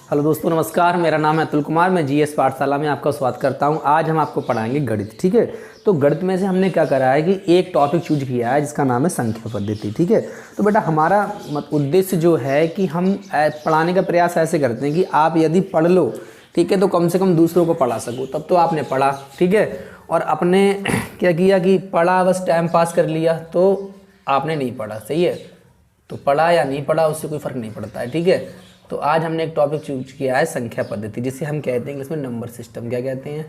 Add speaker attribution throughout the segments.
Speaker 1: Hello दोस्तों, नमस्कार। मेरा नाम है अतुल कुमार। मैं जीएस पाठशाला में आपका स्वागत करता हूं। आज हम आपको पढ़ाएंगे गणित। ठीक है, तो गणित में से हमने क्या करा है कि एक टॉपिक चूज किया है जिसका नाम है संख्या पद्धति। ठीक है, तो बेटा हमारा उद्देश्य जो है कि हम पढ़ाने का प्रयास ऐसे करते हैं कि आप यदि पढ़ लो, ठीक है, तो कम से कम दूसरों को पढ़ा सको। तब तो आपने पढ़ा, ठीक है, और अपने क्या किया कि पढ़ा बस टाइम पास कर लिया तो आपने नहीं पढ़ा। सही है, तो पढ़ा या नहीं पढ़ा उससे कोई फ़र्क नहीं पड़ता है। ठीक है, तो आज हमने एक टॉपिक चूज किया है संख्या पद्धति, जिसे हम कहते हैं इंग्लिश में नंबर सिस्टम। क्या कहते हैं?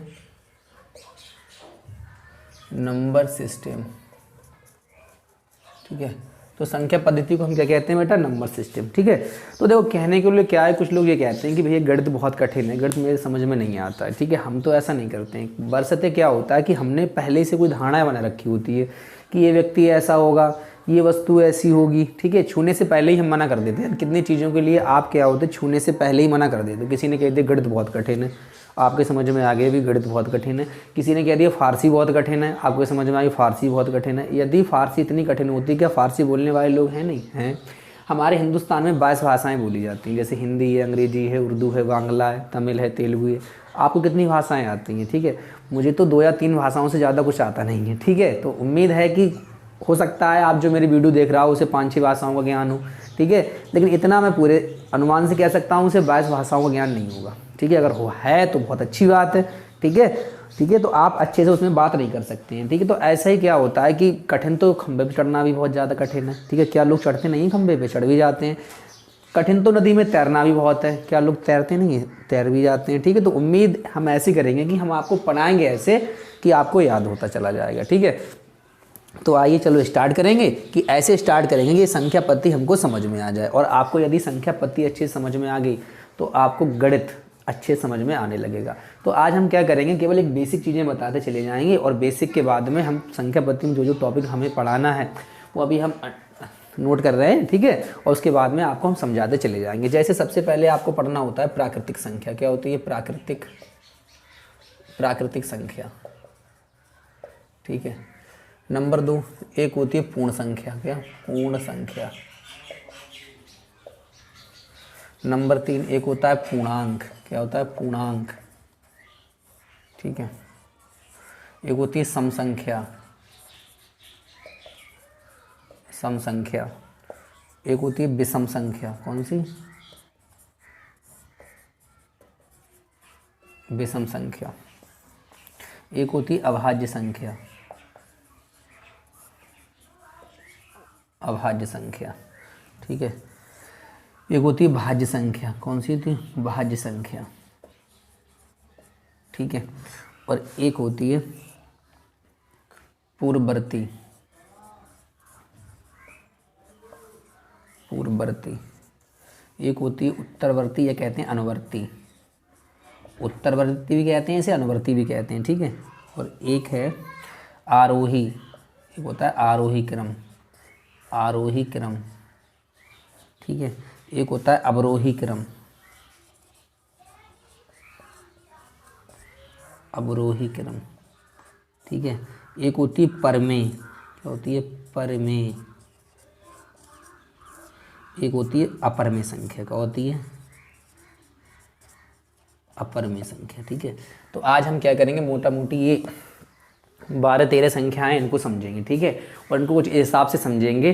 Speaker 1: Number system. ठीक है, तो संख्या पद्धति को हम क्या कहते हैं बेटा? Number system. ठीक है, तो देखो कहने के लिए क्या है, कुछ लोग ये कहते हैं कि भैया गणित बहुत कठिन है, गणित मेरे समझ में नहीं आता है। ठीक है, हम तो ऐसा नहीं करते हैं। बरसते क्या होता है कि हमने पहले से कोई धारणा बना रखी होती है कि ये व्यक्ति ऐसा होगा, ये वस्तु ऐसी होगी। ठीक है, छूने से पहले ही हम मना कर देते हैं। कितनी चीज़ों के लिए आप क्या होते, छूने से पहले ही मना कर देते। किसी ने कह दिया गणित बहुत कठिन है, आपके समझ में आ गया भी गणित बहुत कठिन है। किसी ने कह दिया फारसी बहुत कठिन है, आपको समझ में आ गया फारसी बहुत कठिन है। यदि फारसी इतनी कठिन होती, क्या फारसी बोलने वाले लोग हैं? नहीं हैं। हमारे हिंदुस्तान में 22 भाषाएँ बोली जाती हैं, जैसे हिंदी है, अंग्रेजी है, उर्दू है, बांग्ला है, तमिल है, तेलुगु है। आपको कितनी भाषाएँ आती हैं? ठीक है, मुझे तो 2 या 3 भाषाओं से ज़्यादा कुछ आता नहीं है। ठीक है, तो उम्मीद है कि हो सकता है आप जो मेरी वीडियो देख रहा हो उसे 5-6 भाषाओं का ज्ञान हो। ठीक है, लेकिन इतना मैं पूरे अनुमान से कह सकता हूँ उसे 22 भाषाओं का ज्ञान नहीं होगा। ठीक है, अगर हो है तो बहुत अच्छी बात है। ठीक है, ठीक है, तो आप अच्छे से उसमें बात नहीं कर सकते हैं। ठीक है, तो ऐसा ही क्या होता है कि कठिन तो खंबे पे चढ़ना भी बहुत ज़्यादा कठिन है। ठीक है, क्या लोग चढ़ते नहीं हैं खंबे पे? चढ़ भी जाते हैं। कठिन तो नदी में तैरना भी बहुत है, क्या लोग तैरते नहीं हैं? तैर भी जाते हैं। ठीक है, तो उम्मीद हम ऐसी करेंगे कि हम आपको पढ़ाएंगे ऐसे कि आपको याद होता चला जाएगा। ठीक है, तो आइए चलो स्टार्ट करेंगे कि ऐसे स्टार्ट करेंगे कि संख्या पद्धति हमको समझ में आ जाए। और आपको यदि संख्या पद्धति अच्छे समझ में आ गई तो आपको गणित अच्छे समझ में आने लगेगा। तो आज हम क्या करेंगे, केवल एक बेसिक चीज़ें बताते चले जाएंगे और बेसिक के बाद में हम संख्या पद्धति में जो जो टॉपिक हमें पढ़ाना है वो अभी हम नोट कर रहे हैं। ठीक है, और उसके बाद में आपको हम समझाते चले जाएंगे। जैसे सबसे पहले आपको पढ़ना होता है प्राकृतिक संख्या। क्या होती है? प्राकृतिक संख्या। ठीक है, नंबर 2 एक होती है पूर्ण संख्या। क्या? पूर्ण संख्या। नंबर 3 एक होता है पूर्णांक। क्या होता है? पूर्णांक। ठीक है, एक होती है सम संख्या। सम संख्या। एक होती है विषम संख्या। कौन सी? विषम संख्या। एक होती है अभाज्य संख्या। अभाज्य संख्या। ठीक है, एक होती है भाज्य संख्या। कौन सी होती है? भाज्य संख्या। ठीक है, और एक होती है पूर्ववर्ती। पूर्ववर्ती। एक होती है उत्तरवर्ती या कहते हैं अनुवर्ती। उत्तरवर्ती भी कहते हैं इसे, अनुवर्ती भी कहते हैं। ठीक है, और एक है आरोही। एक होता है आरोही क्रम। आरोही क्रम। ठीक है, एक होता है अवरोही क्रम। अवरोही क्रम। ठीक है, एक होती है परमेय। क्या होती है? परमेय। एक होती है अपरमेय संख्या। क्या होती है? अपरमेय संख्या। ठीक है, तो आज हम क्या करेंगे, मोटा मोटी ये 12-13 संख्याएं इनको समझेंगे। ठीक है, और इनको कुछ हिसाब से समझेंगे।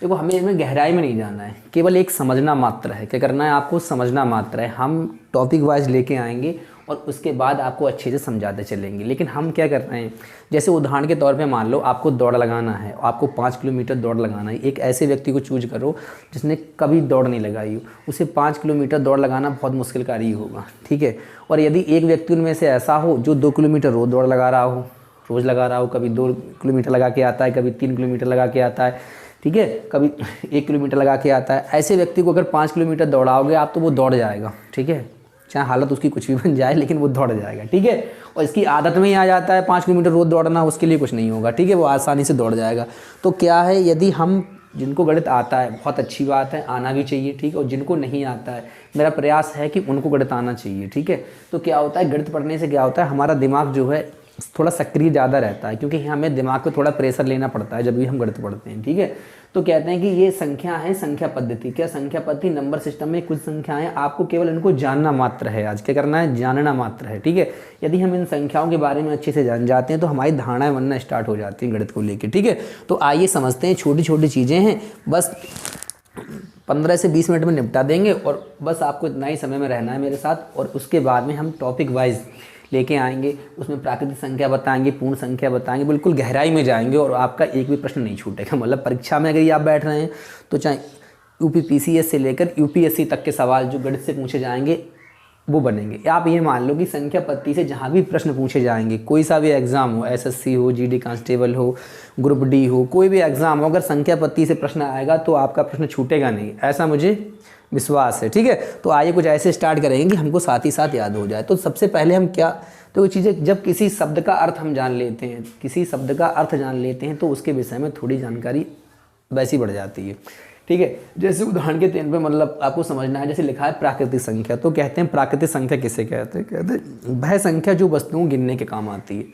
Speaker 1: देखो हमें इसमें गहराई में नहीं जाना है, केवल एक समझना मात्र है। क्या करना है आपको? समझना मात्र है। हम टॉपिक वाइज लेके आएंगे और उसके बाद आपको अच्छे से समझाते चलेंगे। लेकिन हम क्या कर रहे हैं, जैसे उदाहरण के तौर पे मान लो आपको दौड़ लगाना है, आपको 5 किलोमीटर दौड़ लगाना है। एक ऐसे व्यक्ति को चूज करो जिसने कभी दौड़ नहीं लगाई हो, उसे 5 किलोमीटर दौड़ लगाना बहुत मुश्किल कार्य होगा। ठीक है, और यदि एक व्यक्ति उनमें से ऐसा हो जो 2 किलोमीटर रोज़ दौड़ लगा रहा हो, रोज़ लगा रहा हो, कभी 2 किलोमीटर लगा के आता है, कभी 3 किलोमीटर लगा के आता है, ठीक है, कभी 1 किलोमीटर लगा के आता है, ऐसे व्यक्ति को अगर 5 किलोमीटर दौड़ाओगे आप तो वो दौड़ जाएगा। ठीक है, चाहे हालत उसकी कुछ भी बन जाए लेकिन वो दौड़ जाएगा। ठीक है, और इसकी आदत में ही आ जाता है 5 किलोमीटर रोज़ दौड़ना, उसके लिए कुछ नहीं होगा। ठीक है, वो आसानी से दौड़ जाएगा। तो क्या है, यदि हम जिनको गणित आता है बहुत अच्छी बात है, आना भी चाहिए। ठीक है, और जिनको नहीं आता है मेरा प्रयास है कि उनको गणित आना चाहिए। ठीक है, तो क्या होता है, गणित पढ़ने से क्या होता है, हमारा दिमाग जो है थोड़ा सक्रिय ज़्यादा रहता है, क्योंकि हमें दिमाग पे थोड़ा प्रेशर लेना पड़ता है जब भी हम गणित पढ़ते हैं। ठीक है, तो कहते हैं कि ये संख्या है संख्या पद्धति। क्या संख्या पद्धति? नंबर सिस्टम में कुछ संख्याएं, आपको केवल इनको जानना मात्र है। आज क्या करना है? जानना मात्र है, ठीक है। यदि हम इन संख्याओं के बारे में अच्छे से जान जाते हैं तो हमारी धारणाएं बनना स्टार्ट हो जाती हैं गणित को लेकर, ठीक है। तो आइए समझते हैं, छोटी छोटी चीज़ें हैं, बस 15 से 20 मिनट में निपटा देंगे और बस आपको इतना ही समय में रहना है मेरे साथ। और उसके बाद में हम टॉपिक वाइज लेके आएंगे, उसमें प्राकृतिक संख्या बताएंगे, पूर्ण संख्या बताएंगे, बिल्कुल गहराई में जाएंगे और आपका एक भी प्रश्न नहीं छूटेगा। मतलब परीक्षा में अगर आप बैठ रहे हैं तो चाहे यूपीपीसीएस से लेकर यूपीएससी तक के सवाल जो गणित से पूछे जाएंगे वो बनेंगे। आप ये मान लो कि संख्या पद्धति से जहाँ भी प्रश्न पूछे जाएंगे, कोई सा भी एग्ज़ाम हो, एसएससी हो, जीडी कांस्टेबल हो, ग्रुप डी हो, कोई भी एग्ज़ाम हो, अगर संख्या पद्धति से प्रश्न आएगा तो आपका प्रश्न छूटेगा नहीं, ऐसा मुझे विश्वास है, ठीक है। तो आइए कुछ ऐसे स्टार्ट करेंगे कि हमको साथ ही साथ याद हो जाए। तो सबसे पहले हम क्या, तो वो चीज़ें, जब किसी शब्द का अर्थ हम जान लेते हैं, किसी शब्द का अर्थ जान लेते हैं तो उसके विषय में थोड़ी जानकारी वैसी बढ़ जाती है, ठीक है। जैसे उदाहरण के तौर पे मतलब आपको समझना है, जैसे लिखा है प्राकृतिक संख्या, तो कहते हैं प्राकृतिक संख्या किसे कहते हैं? कहते हैं वह संख्या जो वस्तुओं को गिनने के काम आती है।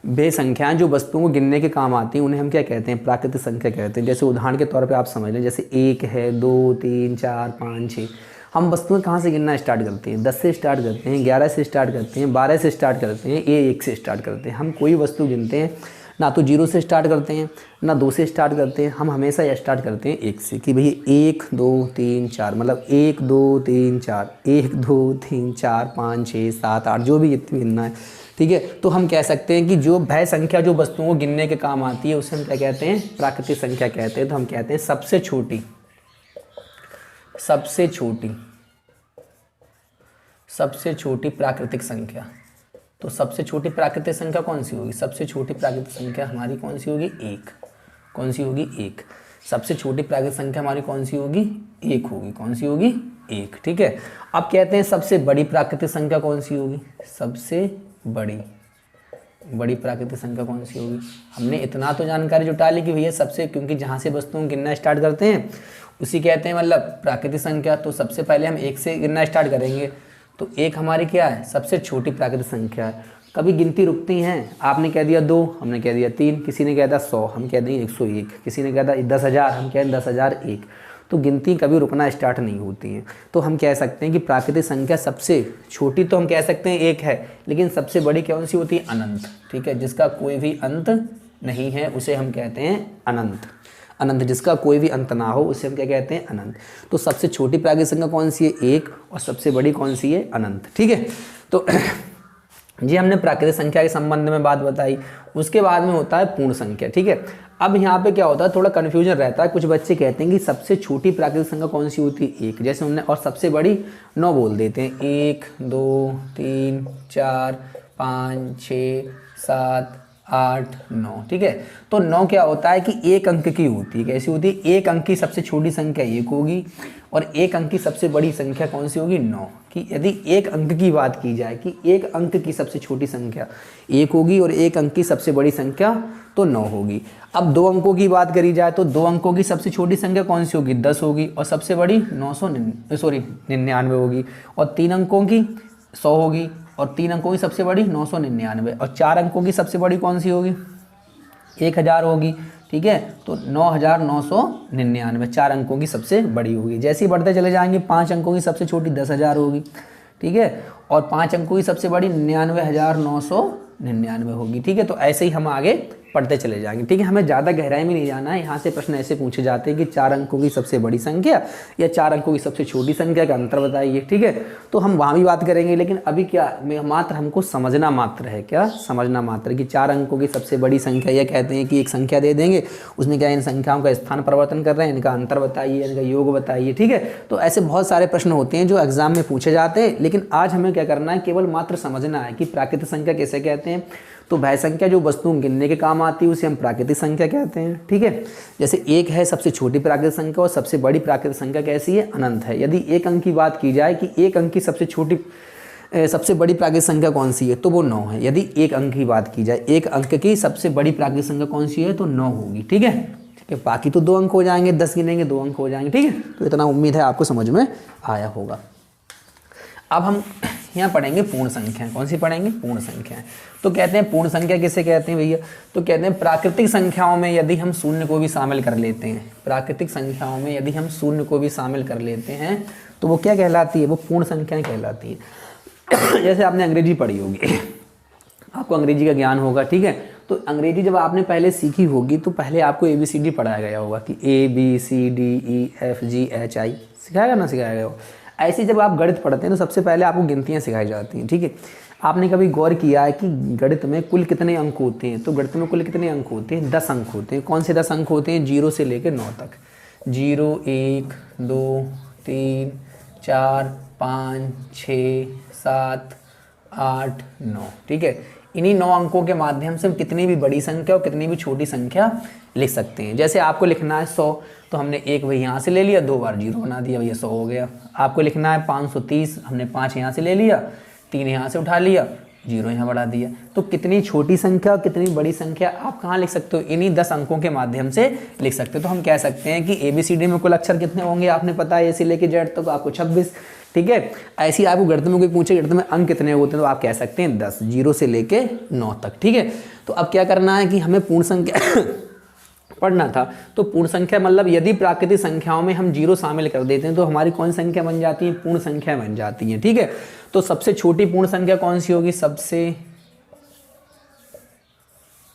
Speaker 1: वे संख्याएं जो वस्तुओं को गिनने के काम आती हैं उन्हें हम क्या कहते हैं? प्राकृतिक संख्या कहते हैं। जैसे उदाहरण के तौर पे आप समझ लें, जैसे 1 है, 2, 3, 4, 5, 6। हम वस्तुएं कहाँ से गिनना स्टार्ट करते हैं? 10 से स्टार्ट करते हैं, 11 से स्टार्ट करते हैं, 12 से स्टार्ट करते हैं, 1 से स्टार्ट करते हैं। हम कोई वस्तु गिनते हैं ना तो 0 से स्टार्ट करते हैं ना 2 से स्टार्ट करते हैं, हम हमेशा यह स्टार्ट करते हैं 1 से, कि भई 1, 2, 3, 4, मतलब 1, 2, 3, 4, 1, 2, 3, 4, 5, 6, 7, 8, जो भी जितनी गिनना है, ठीक है। तो हम कह सकते हैं कि जो वह संख्या जो वस्तुओं को गिनने के काम आती है उसे हम क्या कहते हैं? प्राकृतिक संख्या कहते हैं। तो हम कहते हैं सबसे छोटी प्राकृतिक संख्या। तो सबसे छोटी प्राकृतिक संख्या कौन सी होगी? सबसे छोटी प्राकृतिक संख्या हमारी कौन सी होगी? 1। कौन सी होगी? 1। सबसे छोटी प्राकृतिक संख्या हमारी कौन सी होगी? 1 होगी। कौन सी होगी? 1, ठीक है। अब कहते हैं सबसे बड़ी प्राकृतिक संख्या कौन सी होगी? सबसे बड़ी प्राकृतिक संख्या कौन सी होगी? हमने इतना तो जानकारी जुटा ली कि भैया सबसे, क्योंकि जहाँ से वस्तुओं को गिनना स्टार्ट करते हैं उसी कहते हैं मतलब प्राकृतिक संख्या। तो सबसे पहले हम 1 से गिनना स्टार्ट करेंगे, तो 1 हमारी क्या है? सबसे छोटी प्राकृतिक संख्या है। कभी गिनती रुकती हैं, आपने कह दिया 2, हमने कह दिया 3, किसी ने कह दिया 100, हम कह देंगे 101, किसी ने कह दिया 10,000, हम कह दें 10,001। तो गिनती कभी रुकना स्टार्ट नहीं होती हैं। तो हम कह सकते हैं कि प्राकृतिक संख्या सबसे छोटी तो हम कह सकते हैं 1 है, लेकिन सबसे बड़ी कौन सी होती है? अनंत, ठीक है। जिसका कोई भी अंत नहीं है उसे हम कहते हैं अनंत। अनंत, जिसका कोई भी अंत ना हो उसे हम क्या कहते हैं? अनंत। तो सबसे छोटी प्राकृतिक संख्या कौन सी है? 1। और सबसे बड़ी कौन सी है? अनंत, ठीक है। तो जी हमने प्राकृतिक संख्या के संबंध में बात बताई। उसके बाद में होता है पूर्ण संख्या, ठीक है। अब यहाँ पे क्या होता है, थोड़ा कन्फ्यूजन रहता है। कुछ बच्चे कहते हैं कि सबसे छोटी प्राकृतिक संख्या कौन सी होती है? 1, जैसे हमने, और सबसे बड़ी 9 बोल देते हैं। 1, 2, 3, 4, 5, 6, 7, 8, 9, ठीक है। तो 9 क्या होता है कि 1 अंक की होती है। कैसी होती है? 1 अंक की सबसे छोटी संख्या 1 होगी और 1 अंक की सबसे बड़ी संख्या कौन सी होगी? 9। कि यदि 1 अंक की बात की जाए कि 1 अंक की सबसे छोटी संख्या 1 होगी और 1 अंक की सबसे बड़ी संख्या तो 9 होगी। अब 2 अंकों की बात करी जाए तो 2 अंकों की सबसे छोटी संख्या कौन सी होगी? 10 होगी और सबसे बड़ी 99 होगी। और 3 अंकों की 100 होगी और 3 अंकों की सबसे बड़ी 999। और 4 अंकों की सबसे बड़ी कौन सी होगी? 1000 होगी, ठीक है। तो 9999 4 अंकों की सबसे बड़ी होगी। जैसे ही बढ़ते चले जाएंगे 5 अंकों की सबसे छोटी 10,000 होगी, ठीक है। और 5 अंकों की सबसे बड़ी 99,999 होगी, ठीक है। तो ऐसे ही हम आगे पढ़ते चले जाएंगे, ठीक है। हमें ज़्यादा गहराई में नहीं जाना है। यहाँ से प्रश्न ऐसे पूछे जाते हैं कि 4 अंकों की सबसे बड़ी संख्या या 4 अंकों की सबसे छोटी संख्या का अंतर बताइए, ठीक है। तो हम वहाँ भी बात करेंगे, लेकिन अभी क्या मात्र हमको समझना मात्र है। क्या समझना मात्र कि 4 अंकों की सबसे बड़ी संख्या, यह कहते हैं कि एक संख्या दे देंगे, उसमें क्या इन संख्याओं का स्थान परिवर्तन कर रहे हैं, इनका अंतर बताइए, इनका योग बताइए, ठीक है। तो ऐसे बहुत सारे प्रश्न होते हैं जो एग्जाम में पूछे जाते हैं, लेकिन आज हमें क्या करना है, केवल मात्र समझना है कि प्राकृतिक संख्या किसे कहते हैं। तो वह संख्या जो वस्तुओं गिनने के काम आती है उसे हम प्राकृतिक संख्या कहते हैं, ठीक है। जैसे 1 है सबसे छोटी प्राकृतिक संख्या और सबसे बड़ी प्राकृतिक संख्या कैसी है? अनंत है। यदि 1 अंक की बात की जाए कि 1 अंक की सबसे बड़ी प्राकृतिक संख्या कौन सी है, तो वो 9 है। यदि 1 अंक की बात की जाए, 1 अंक की सबसे बड़ी प्राकृतिक संख्या कौन सी है, तो 9 होगी, ठीक है। ठीक है, बाकी तो 2 अंक हो जाएंगे, 10 गिनेंगे 2 अंक हो जाएंगे, ठीक है। तो इतना उम्मीद है आपको समझ में आया होगा। अब हम यहाँ पढ़ेंगे पूर्ण संख्या। कौन सी पढ़ेंगे? पूर्ण संख्या। तो कहते हैं पूर्ण संख्या किसे कहते हैं भैया? तो कहते हैं प्राकृतिक संख्याओं में यदि हम शून्य को भी शामिल कर लेते हैं, प्राकृतिक संख्याओं में यदि हम शून्य को भी शामिल कर लेते हैं तो वो क्या कहलाती है? वो पूर्ण संख्याएं कहलाती है। जैसे आपने अंग्रेजी पढ़ी होगी, आपको अंग्रेजी का ज्ञान होगा, ठीक है। तो अंग्रेजी जब आपने पहले सीखी होगी तो पहले आपको ABCD पढ़ाया गया होगा कि ABCDEFGHI सिखाएगा ना, सिखाया गया हो। ऐसे जब आप गणित पढ़ते हैं तो सबसे पहले आपको गिनतियाँ सिखाई जाती हैं, ठीक है। आपने कभी गौर किया है कि गणित में कुल कितने अंक होते हैं? तो गणित में कुल कितने अंक होते हैं? 10 अंक होते हैं। कौन से 10 अंक होते हैं? 0 से लेकर 9 तक। 0 1 2 3 4 5 6 7 8 9, ठीक है। इन्हीं 9 अंकों के माध्यम से हम कितनी भी बड़ी संख्या और कितनी भी छोटी संख्या लिख सकते हैं। जैसे आपको लिखना है 100, तो हमने 1 भाई यहाँ से ले लिया, 2 बार 0 बना दिया, भैया 100 हो गया। आपको लिखना है 530, हमने 5 यहाँ से ले लिया, 3 यहाँ से उठा लिया, 0 यहाँ बढ़ा दिया। तो कितनी छोटी संख्या और कितनी बड़ी संख्या आप कहाँ लिख सकते हो? इन्हीं 10 अंकों के माध्यम से लिख सकते हो। तो हम कह सकते हैं कि ABCD में कुल अक्षर कितने होंगे? आपने पता है, A से लेके Z तक आपको 26, ठीक है। ऐसे ही आपको गणित में कोई पूछे गणित में अंक कितने होते हैं तो आप कह सकते हैं 10, 0 से लेके 9 तक, ठीक है। तो अब क्या करना है कि हमें पूर्ण संख्या पढ़ना था। तो पूर्ण संख्या मतलब यदि प्राकृतिक संख्याओं में हम 0 शामिल कर देते हैं तो हमारी कौन संख्या बन जाती है? पूर्ण संख्या बन जाती है, ठीक है। तो सबसे छोटी पूर्ण संख्या कौन सी होगी? सबसे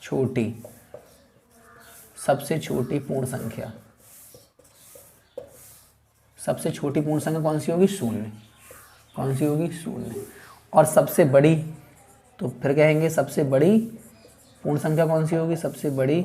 Speaker 1: छोटी पूर्ण संख्या, सबसे छोटी पूर्ण संख्या कौन सी होगी? 0। कौन सी होगी? 0। और सबसे बड़ी, तो फिर कहेंगे सबसे बड़ी पूर्ण संख्या कौन सी होगी? सबसे बड़ी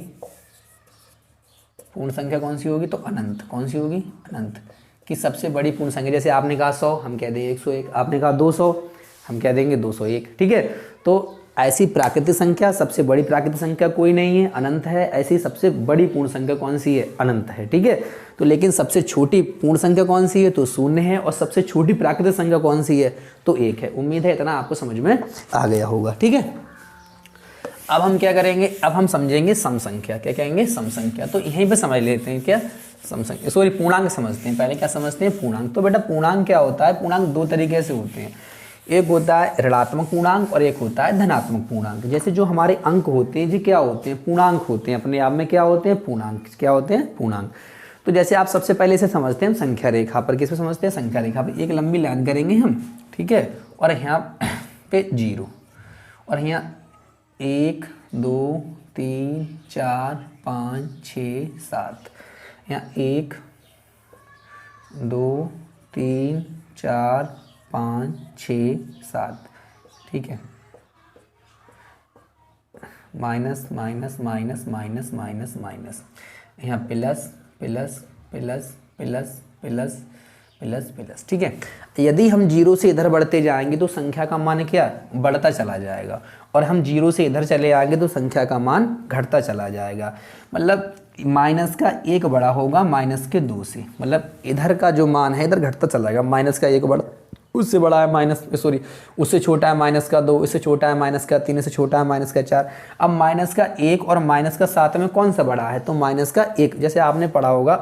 Speaker 1: पूर्ण संख्या कौन सी होगी? तो अनंत। कौन सी होगी? अनंत। कि सबसे बड़ी पूर्ण संख्या, जैसे आपने कहा 100, हम कह देंगे 101, आपने कहा 200, हम कह देंगे 201, ठीक है। तो ऐसी प्राकृतिक संख्या, सबसे बड़ी प्राकृतिक संख्या कोई नहीं है, अनंत है। ऐसी सबसे बड़ी पूर्ण संख्या कौन सी है? अनंत है, ठीक है। तो लेकिन सबसे छोटी पूर्ण संख्या कौन सी है? तो 0 है। और सबसे छोटी प्राकृतिक संख्या कौन सी है? तो 1 है। उम्मीद है इतना आपको समझ में आ गया होगा, ठीक है। अब हम क्या करेंगे? अब हम समझेंगे सम संख्या। क्या कहेंगे? सम संख्या। तो यहीं पे समझ लेते हैं क्या? सम संख्या, सॉरी पूर्णांक समझते हैं। पहले क्या समझते हैं? पूर्णांक। तो बेटा पूर्णांक क्या होता है? पूर्णांक 2 तरीके से होते हैं। एक होता है ऋणात्मक पूर्णांक और एक होता है धनात्मक पूर्णांक। जैसे जो हमारे अंक होते हैं जी क्या होते हैं? पूर्णांक होते हैं। अपने आप में क्या होते हैं? पूर्णांक। क्या होते हैं? पूर्णांक। तो जैसे आप सबसे पहले इसे समझते हैं हम संख्या रेखा पर। किस पे समझते हैं? संख्या रेखा पर। एक लंबी लाइन करेंगे हम, ठीक है। और यहाँ पे 0, और यहाँ 1 2 3 4 5 6 7, यहाँ 1 2 3 4 5 6 7, ठीक है। Minus minus minus minus minus minus, यहाँ plus plus plus plus plus plus plus, ठीक है। यदि हम 0 से इधर बढ़ते जाएंगे तो संख्या का मान क्या? बढ़ता चला जाएगा। और हम 0 से इधर चले आएंगे तो संख्या का मान घटता चला जाएगा। मतलब माइनस का 1 बड़ा होगा माइनस के 2 से, मतलब इधर का जो मान है इधर घटता चला जाएगा। माइनस का 1 बड़ा, उससे बड़ा है माइनस, सॉरी उससे छोटा है माइनस का 2, इससे छोटा है माइनस का 3, इससे छोटा है माइनस का 4। अब माइनस का 1 और माइनस का 7 में कौन सा बड़ा है? तो माइनस का 1। जैसे आपने पढ़ा होगा,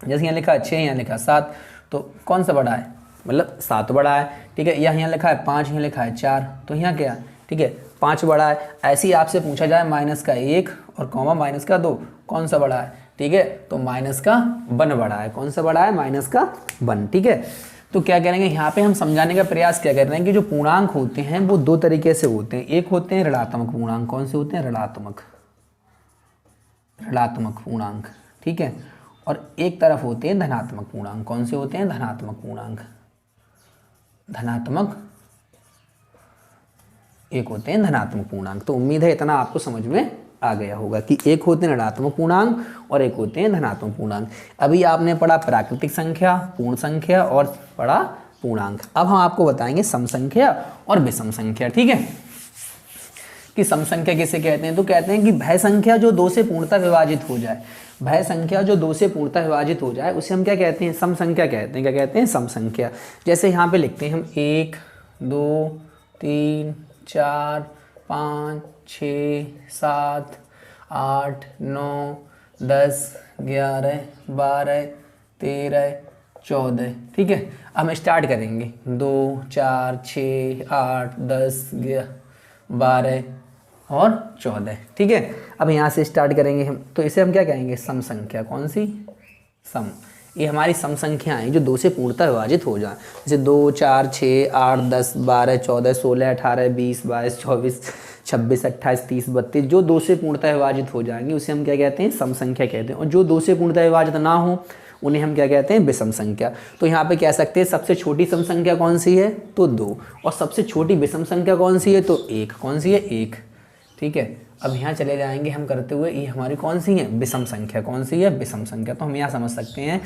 Speaker 1: जैसे यहाँ लिखा है 6, यहाँ लिखा है 7, तो कौन सा बड़ा है? मतलब 7 बड़ा है, ठीक है। यहाँ लिखा है 5, यहाँ लिखा है 4, तो यहाँ क्या? ठीक है 5 बड़ा है। ऐसे ही आपसे पूछा जाए माइनस का 1 और कॉमा माइनस का 2 कौन सा बड़ा है? ठीक है, तो माइनस का 1 बड़ा है। कौन सा बड़ा है? माइनस का 1, ठीक है। तो क्या करेंगे यहाँ पे हम समझाने का प्रयास क्या कर रहे हैं कि जो पूर्णांक होते हैं वो 2 तरीके से होते हैं। एक होते हैं ऋणात्मक पूर्णांक। कौन से होते हैं? ऋणात्मक पूर्णांक, ठीक है। और एक तरफ होते हैं धनात्मक पूर्णांक। कौन से होते हैं? धनात्मक पूर्णांक। एक होते हैं धनात्मक पूर्णांक। तो उम्मीद है इतना आपको समझ में आ गया होगा कि एक होते हैं ऋणात्मक पूर्णांक और एक होते हैं धनात्मक पूर्णांक। अभी आपने पढ़ा प्राकृतिक संख्या, पूर्ण संख्या और पढ़ा पूर्णांक। अब हम आपको बताएंगे सम संख्या और विषम संख्या, ठीक है। कि सम संख्या किसे कहते हैं? तो कहते हैं कि भय संख्या जो 2 से पूर्णतः विभाजित हो जाए, भय संख्या जो 2 से पूर्णतः विभाजित हो जाए उसे हम क्या कहते हैं? सम संख्या कहते हैं। क्या कहते हैं? सम संख्या। जैसे यहाँ पे लिखते हैं हम 1 2 3 4 5 6 7 8 9 10 11 12 13 14, ठीक है। अब हम स्टार्ट करेंगे 2 4 6 8 10 12 और 14, ठीक है। अब यहाँ से स्टार्ट करेंगे हम, तो इसे हम क्या कहेंगे, सम संख्या। कौन सी, सम। ये हमारी सम संख्याएं जो 2 से पूर्णतः विभाजित हो जाए, जैसे 2 4 6 8 10 12 14 16 18 20 22 24 26 28 30 32 जो 2 से पूर्णतः विभाजित हो जाएंगे उसे हम क्या कहते हैं, सम संख्या कहते हैं। और जो 2 से पूर्णतः विभाजित ना हो उन्हें हम क्या कहते हैं, विषम संख्या। तो यहाँ पे कह सकते हैं सबसे छोटी सम संख्या कौन सी है, तो 2, और सबसे छोटी विषम संख्या कौन सी है, तो 1। कौन सी है, 1, ठीक है। अब यहाँ चले जाएंगे हम करते हुए, ये हमारी कौन सी है, विषम संख्या। कौन सी है, विषम संख्या। तो हम यहाँ समझ सकते हैं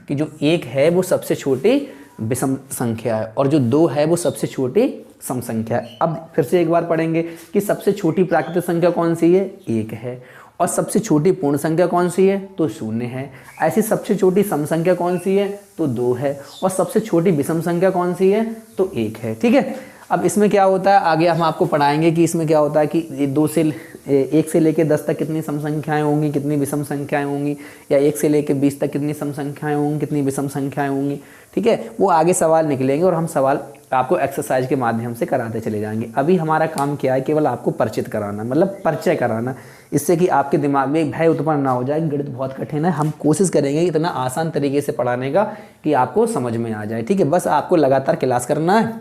Speaker 1: कि जो 1 है वो सबसे छोटी विषम संख्या है और जो 2 है वो सबसे छोटी सम संख्या है। अब फिर से एक बार पढ़ेंगे कि सबसे छोटी प्राकृतिक संख्या कौन सी है, 1 है। और सबसे छोटी पूर्ण संख्या कौन सी है, तो 0 है। ऐसी सबसे छोटी सम संख्या कौन सी है, तो 2 है। और सबसे छोटी विषम संख्या कौन सी है, तो 1 है, ठीक है। अब इसमें क्या होता है, आगे हम आपको पढ़ाएंगे कि इसमें क्या होता है कि 1 से लेकर 10 तक कितनी सम संख्याएं होंगी, कितनी विषम संख्याएं होंगी, या 1 से लेकर 20 तक कितनी सम संख्याएं होंगी, कितनी विषम संख्याएं होंगी, ठीक है। वो आगे सवाल निकलेंगे और हम सवाल आपको एक्सरसाइज के माध्यम से कराते चले जाएंगे। अभी हमारा काम क्या है, केवल आपको परिचित कराना, मतलब परिचय कराना, इससे कि आपके दिमाग में एक भय उत्पन्न ना हो जाए, गणित बहुत कठिन है। हम कोशिश करेंगे इतना आसान तरीके से पढ़ाने का कि आपको समझ में आ जाए, ठीक है। बस आपको लगातार क्लास करना है,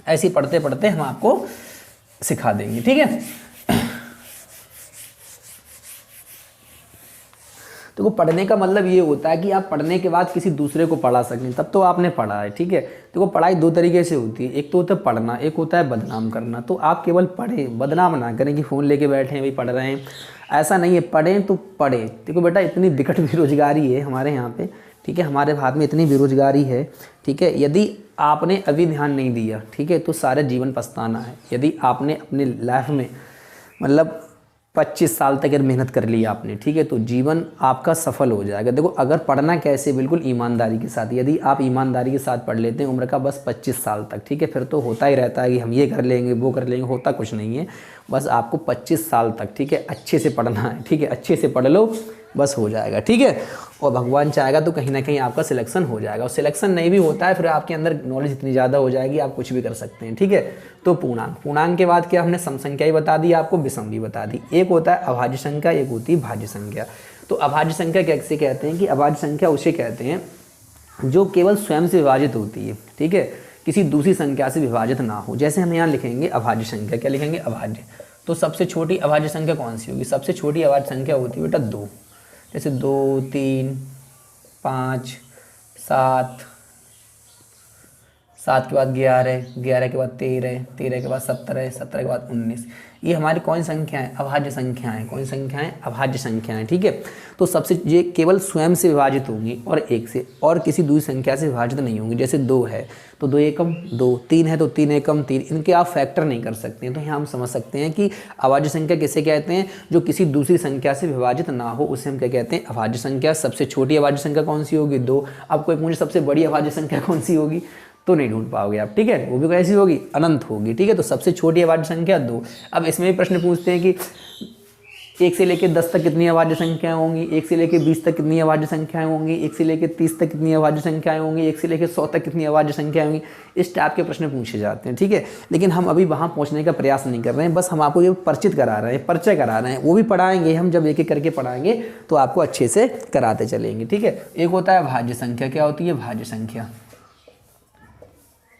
Speaker 1: ऐसे ही पढ़ते पढ़ते हम आपको सिखा देंगे, ठीक है। तो पढ़ने का मतलब ये होता है कि आप पढ़ने के बाद किसी दूसरे को पढ़ा सकें, तब तो आपने पढ़ा है, ठीक है। देखो पढ़ाई 2 तरीके से होती है, एक तो होता है पढ़ना, एक होता है बदनाम करना। तो आप केवल पढ़ें, बदनाम ना करें कि फ़ोन लेके बैठे हैं भाई पढ़ रहे हैं, ऐसा नहीं है। पढ़ें तो पढ़ें। देखो बेटा इतनी विकट बेरोजगारी है हमारे यहाँ पे, ठीक है, हमारे भारत में इतनी बेरोजगारी है, ठीक है। यदि आपने अभी ध्यान नहीं दिया, ठीक है, तो सारा जीवन पछताना है। यदि आपने अपने लाइफ में मतलब 25 साल तक अगर मेहनत कर ली आपने, ठीक है, तो जीवन आपका सफल हो जाएगा। देखो अगर पढ़ना कैसे, बिल्कुल ईमानदारी के साथ। यदि आप ईमानदारी के साथ पढ़ लेते हैं उम्र का बस 25 साल तक, ठीक है, फिर तो होता ही रहता है कि हम ये कर लेंगे वो कर लेंगे, होता कुछ नहीं है। बस आपको 25 साल तक, ठीक है, अच्छे से पढ़ना है, ठीक है, अच्छे से पढ़ लो, बस हो जाएगा, ठीक है। और भगवान चाहेगा तो कहीं ना कहीं आपका सिलेक्शन हो जाएगा। और सिलेक्शन नहीं भी होता है फिर आपके अंदर नॉलेज इतनी ज़्यादा हो जाएगी, आप कुछ भी कर सकते हैं, ठीक है। तो पूर्णांक के बाद क्या हमने सम संख्या ही बता दी, आपको विषम भी बता दी। एक होता है अभाज्य संख्या, एक होती है भाज्य संख्या। तो अभाज्य संख्या कैसे कहते हैं कि अभाज्य संख्या उसे कहते हैं जो केवल स्वयं से विभाजित होती है, ठीक है, किसी दूसरी संख्या से विभाजित ना हो। जैसे हम यहाँ लिखेंगे अभाज्य संख्या, क्या लिखेंगे, अभाज्य। तो सबसे छोटी अभाज्य संख्या कौन सी होगी, सबसे छोटी अभाज्य संख्या होती है बेटा 2। जैसे 2 3 5 7, 7 के बाद 11, 11 के बाद 13, 13 के बाद 17, 17 के बाद 19। ये हमारी कौन संख्या है, अभाज्य संख्याएं। कौन संख्याएं, अभाज्य संख्याएं, ठीक है। तो सबसे ये केवल स्वयं से विभाजित होंगी और 1 से, और किसी दूसरी संख्या से विभाजित नहीं होंगी। जैसे 2 है तो 2 एकम 2, 3 है तो 3 एकम 3, इनके आप फैक्टर नहीं कर सकते हैं। तो यहाँ हम समझ सकते हैं कि अभाज्य संख्या किसे कहते हैं, जो किसी दूसरी संख्या से विभाजित ना हो, उसे हम क्या कहते हैं, अभाज्य संख्या। सबसे छोटी अभाज्य संख्या कौन सी होगी, 2। अब कोई मुझे सबसे बड़ी अभाज्य संख्या कौन सी होगी, तो नहीं ढूंढ पाओगे आप, ठीक है। वो भी कैसी होगी, अनंत होगी, ठीक है। तो सबसे छोटी अभाज्य संख्या 2। अब इसमें भी प्रश्न पूछते हैं कि 1 से लेकर 10 तक कितनी अभाज्य संख्याएं होंगी, 1 से लेकर 20 तक कितनी अभाज्य संख्याएं होंगी, 1 से लेकर 30 तक कितनी अभाज्य संख्याएं होंगी, 1 से लेकर 100 तक कितनी अभाज्य संख्याएं होंगी। इस टाइप के प्रश्न पूछे जाते हैं, ठीक है। लेकिन हम अभी वहाँ पहुँचने का प्रयास नहीं कर रहे हैं, बस हम आपको ये परिचित करा रहे हैं, परिचय करा रहे हैं। वो भी पढ़ाएंगे हम, जब एक एक करके पढ़ाएंगे तो आपको अच्छे से कराते चलेंगे, ठीक है। एक होता है भाज्य संख्या, क्या होती है, भाज्य संख्या।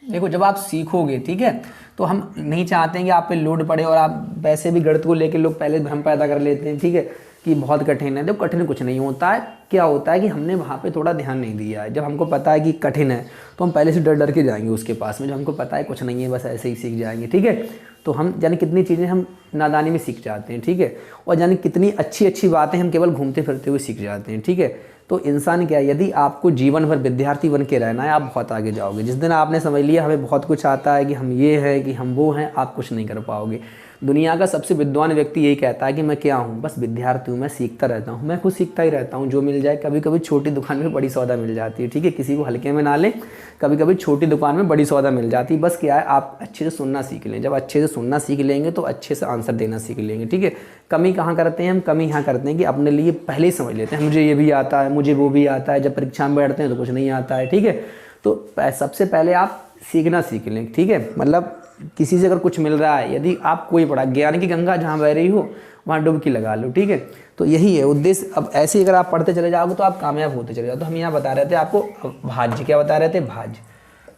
Speaker 1: देखो जब आप सीखोगे, ठीक है, तो हम नहीं चाहते हैं कि आप पे लोड पड़े, और आप वैसे भी गणित को लेकर लोग पहले भ्रम पैदा कर लेते हैं, ठीक है, कि बहुत कठिन है। देखो कठिन कुछ नहीं होता है, क्या होता है कि हमने वहाँ पे थोड़ा ध्यान नहीं दिया है। जब हमको पता है कि कठिन है तो हम पहले से डर डर के जाएंगे उसके पास में, जब हमको पता है कुछ नहीं है बस ऐसे ही सीख जाएंगे, ठीक है। तो हम जाने कितनी चीज़ें हम नादानी में सीख जाते हैं, ठीक है, और जाने कितनी अच्छी अच्छी बातें हम केवल घूमते फिरते हुए सीख जाते हैं, ठीक है। तो इंसान क्या है, यदि आपको जीवन भर विद्यार्थी बन के रहना है, आप बहुत आगे जाओगे। जिस दिन आपने समझ लिया हमें बहुत कुछ आता है, कि हम ये है कि हम वो हैं, आप कुछ नहीं कर पाओगे। दुनिया का सबसे विद्वान व्यक्ति यही कहता है कि मैं क्या हूँ, बस विद्यार्थी हूँ, मैं सीखता रहता हूँ, मैं खुद सीखता ही रहता हूँ, जो मिल जाए। कभी कभी छोटी दुकान में बड़ी सौदा मिल जाती है, ठीक है, किसी को हल्के में ना लें, कभी कभी छोटी दुकान में बड़ी सौदा मिल जाती है। बस क्या है, आप अच्छे से सुनना सीख लें। जब अच्छे से सुनना सीख लेंगे तो अच्छे से आंसर देना सीख लेंगे, ठीक है। कमी कहाँ करते हैं हम, कमी यहाँ करते हैं कि अपने लिए पहले ही समझ लेते हैं मुझे ये भी आता है, मुझे वो भी आता है, जब परीक्षा में बैठते हैं तो कुछ नहीं आता है, ठीक है। तो सबसे पहले आप सीखना सीख लें, ठीक है। मतलब किसी से अगर कुछ मिल रहा है, यदि आप कोई पढ़ा ज्ञान की गंगा जहाँ बह रही हो वहाँ डुबकी लगा लो, ठीक है। तो यही है उद्देश्य। अब ऐसे ही अगर आप पढ़ते चले जाओगे तो आप कामयाब होते चले जाओ। तो हम यहाँ बता रहे थे आपको भाज्य, क्या बता रहे थे, भाज्य।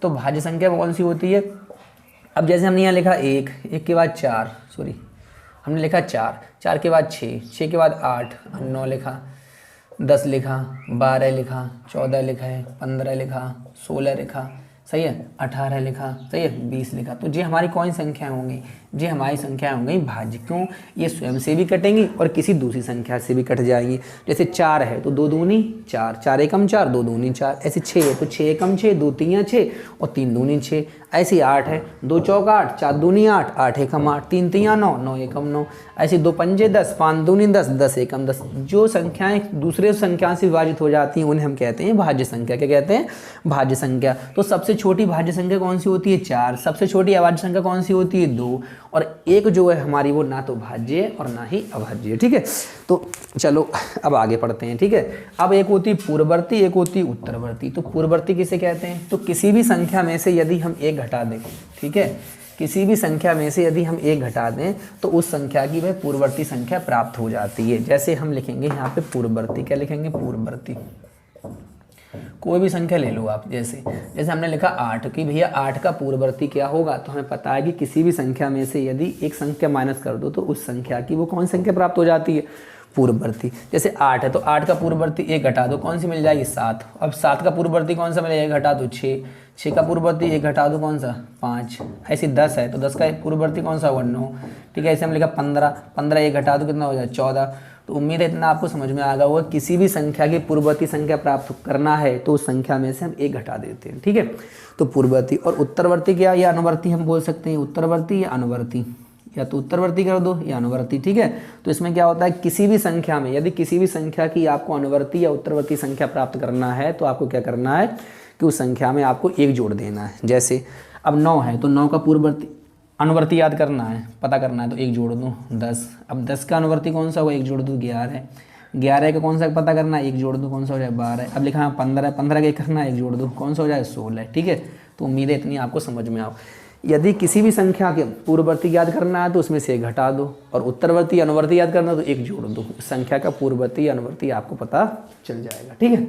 Speaker 1: तो भाज्य संख्या कौन सी होती है। अब जैसे हमने यहाँ लिखा 1, 1 के बाद 4, सॉरी हमने लिखा 4, 4 के बाद 6, 6 के बाद 8, 9 लिखा, 10 लिखा, 12 लिखा, 14 लिखा है, 15 लिखा, 16 लिखा, सही है, 18 लिखा, सही है, 20 लिखा। तो ये हमारी कौन संख्या होंगी, ये हमारी संख्या होंगी भाज्य। क्यों, ये स्वयं से भी कटेंगी और किसी दूसरी संख्या से भी कट जाएंगी। जैसे 4 है तो 2 दूनी 4, 4 एकम 4, 2 दूनी 4। ऐसे 6 है तो 6 एकम 6, 2 तीन 6 और 3 दूनी 6। ऐसे 8 है, 2 चौक 8, 4 दूनी 8, 8 एकम 8, 3 तिया 9, 9 एकम 9। ऐसे 2 पंजे 10, 5 दूनी 10, 10 एकम 10। जो संख्याएं दूसरे संख्या से विभाजित हो जाती हैं उन्हें हम कहते हैं भाज्य संख्या। क्या कहते हैं, भाज्य संख्या। तो सबसे छोटी भाज्य संख्या कौन सी होती है, 4। सबसे छोटी अभाज्य संख्या कौन सी होती है, 2। और 1 जो है हमारी वो ना तो भाज्य और ना ही अभाज्य, ठीक है। तो चलो अब आगे पढ़ते हैं, ठीक है। अब एक होती पूर्ववर्ती, एक होती उत्तरवर्ती। तो पूर्ववर्ती किसे कहते हैं, तो किसी भी संख्या में से यदि हम 1 घटा दें, ठीक है, किसी भी संख्या में से यदि हम 1 घटा दें तो उस संख्या की वह पूर्ववर्ती संख्या प्राप्त हो जाती है। जैसे हम लिखेंगे यहाँ पे पूर्ववर्ती, क्या लिखेंगे, पूर्ववर्ती। कोई भी संख्या ले लो आप, जैसे हमने लिखा 8 कि भैया 8 का पूर्ववर्ती क्या होगा। तो हमें पता है कि किसी भी संख्या में से यदि एक संख्या माइनस कर दो तो उस संख्या की वो कौन संख्या प्राप्त हो जाती है, पूर्ववर्ती। जैसे 8 है तो 8 का पूर्ववर्ती 1 घटा दो, कौन सी मिल जाएगी, 7। अब 7 का पूर्ववर्ती कौन सा मिलेगा, 1 घटा दो 6, 6 का पूर्ववर्ती 1 घटा दो कौन सा, 5। ऐसे 10 है तो 10 का पूर्ववर्ती कौन सा होगा, 9, ठीक है। ऐसे हम लिखा 15, 15 1 घटा दो कितना हो जाए, 14। तो उम्मीद है इतना आपको समझ में आ गया होगा। किसी भी संख्या की पूर्ववर्ती संख्या प्राप्त करना है तो उस संख्या में से हम 1 घटा देते हैं, ठीक है। तो पूर्ववर्ती। और उत्तरवर्ती क्या या अनुवर्ती हम बोल सकते हैं, उत्तरवर्ती या अनुवर्ती, या तो उत्तरवर्ती कर दो या अनुवर्ती, ठीक है। तो इसमें क्या होता है, किसी भी संख्या में यदि किसी भी संख्या की आपको अनुवर्ती या उत्तरवर्ती संख्या प्राप्त करना है तो आपको क्या करना है कि उस संख्या में आपको 1 जोड़ देना है। जैसे अब 9 है तो 9 का पूर्ववर्ती अनुवर्ती याद करना है, पता करना है तो 1 जोड़ दूँ 10। अब 10 का अनुवर्ती कौन सा होगा, 1 जोड़ दूँ 11। 11 का कौन सा पता करना है, 1 जोड़ दूँ कौन सा हो जाए, 12। अब लिखा है 15, 15 का 1 करना है, 1 जोड़ दूँ कौन सा हो जाए, 16, ठीक है। तो उम्मीद है इतनी आपको समझ में आओ। यदि किसी भी संख्या के पूर्ववर्ती याद करना है तो उसमें से 1 घटा दो, और उत्तरवर्ती अनुवर्ती याद करना है तो 1 जोड़ दो। संख्या का पूर्ववर्ती अनुवर्ती आपको पता चल जाएगा, ठीक है।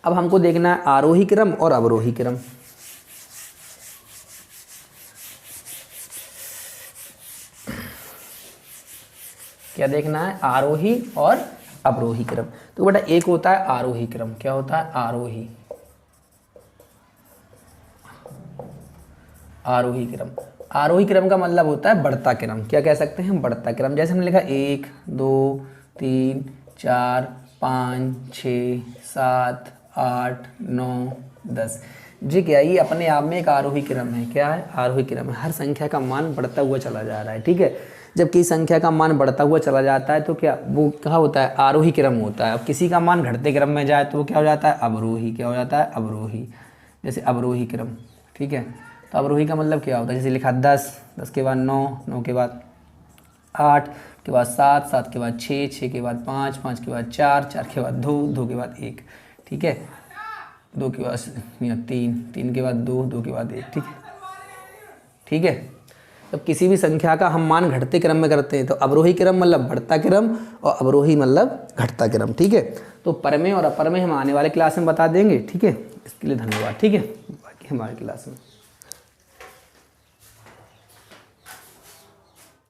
Speaker 1: अब हमको देखना है आरोही क्रम और अवरोही क्रम। क्या देखना है, आरोही और अवरोही क्रम। तो बेटा एक होता है आरोही क्रम, क्या होता है, आरोही, आरोही क्रम। आरोही क्रम का मतलब होता है बढ़ता क्रम, क्या कह सकते हैं, बढ़ता क्रम। जैसे हमने लिखा 1 2 3 4 5 6 7 8 9 10। जी क्या, ये अपने आप में एक आरोही क्रम है। क्या है, आरोही क्रम है। हर संख्या का मान बढ़ता हुआ चला जा रहा है, ठीक है। जब किसी संख्या का मान बढ़ता हुआ चला जाता है तो क्या वो क्या होता है, आरोही क्रम होता है। अब किसी का मान घटते क्रम में जाए तो वो क्या हो जाता है, अवरोही। क्या हो जाता है, अवरोही। जैसे अवरोही क्रम, ठीक है। तो अवरोही का मतलब क्या होता है, जैसे लिखा 10, 10 के बाद 9, 9 के बाद 8 के बाद 7, 7 के बाद 6, 6 के बाद 5, 5 के बाद 4, 4 के बाद 2, 2 के बाद 1, ठीक है। 2 के बाद 3, 3 के बाद 2, 2 के बाद 1, ठीक है, ठीक है। जब किसी भी संख्या का हम मान घटते क्रम में करते हैं तो अवरोही क्रम मतलब बढ़ता क्रम और अवरोही मतलब घटता क्रम, ठीक है। तो परमेय और अपरमेय हम आने वाले क्लास में बता देंगे, ठीक है। इसके लिए धन्यवाद, ठीक है। बाकी हमारे क्लास में